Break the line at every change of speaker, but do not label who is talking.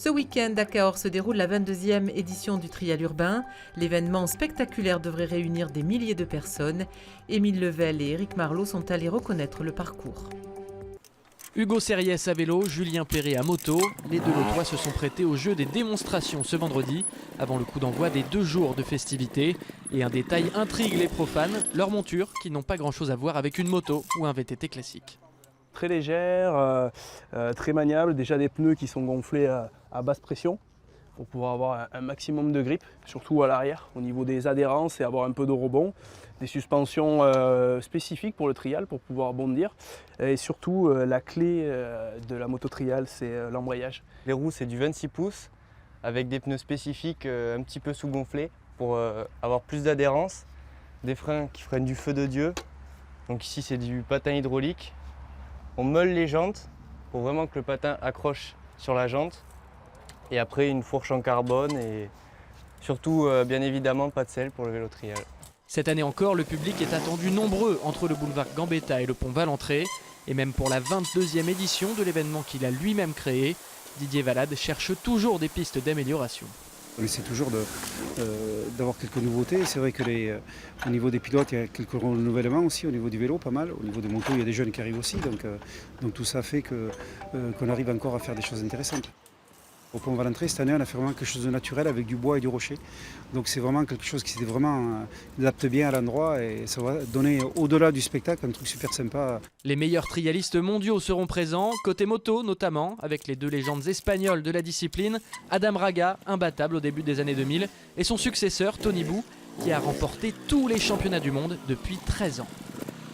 Ce week-end, à Cahors se déroule la 22e édition du trial urbain. L'événement spectaculaire devrait réunir des milliers de personnes. Émile Level et Éric Marlot sont allés reconnaître le parcours.
Hugo Serriès à vélo, Julien Perret à moto. Les deux lotois se sont prêtés au jeu des démonstrations ce vendredi, avant le coup d'envoi des 2 jours de festivités. Et un détail intrigue les profanes, leurs montures qui n'ont pas grand-chose à voir avec une moto ou un VTT classique.
Très légère, très maniable, déjà des pneus qui sont gonflés à basse pression pour pouvoir avoir un maximum de grip, surtout à l'arrière au niveau des adhérences et avoir un peu de rebond. Des suspensions spécifiques pour le trial pour pouvoir bondir. Et surtout la clé de la moto trial, c'est l'embrayage.
Les roues c'est du 26 pouces avec des pneus spécifiques un petit peu sous-gonflés pour avoir plus d'adhérence. Des freins qui freinent du feu de Dieu. Donc ici c'est du patin hydraulique. On meule les jantes pour vraiment que le patin accroche sur la jante. Et après une fourche en carbone et surtout bien évidemment pas de selle pour le vélo trial.
Cette année encore, le public est attendu nombreux entre le boulevard Gambetta et le pont Valentré. Et même pour la 22e édition de l'événement qu'il a lui-même créé, Didier Valade cherche toujours des pistes d'amélioration.
On essaie toujours d'avoir quelques nouveautés. C'est vrai que au niveau des pilotes, il y a quelques renouvellements aussi, au niveau du vélo, pas mal. Au niveau des motos, il y a des jeunes qui arrivent aussi. Donc tout ça fait qu'on arrive encore à faire des choses intéressantes. Au pont Valentré, cette année, on a fait vraiment quelque chose de naturel avec du bois et du rocher. Donc c'est vraiment quelque chose qui s'est vraiment adapte bien à l'endroit et ça va donner au-delà du spectacle un truc super sympa.
Les meilleurs trialistes mondiaux seront présents, côté moto notamment, avec les 2 légendes espagnoles de la discipline, Adam Raga, imbattable au début des années 2000, et son successeur Tony Bou, qui a remporté tous les championnats du monde depuis 13 ans.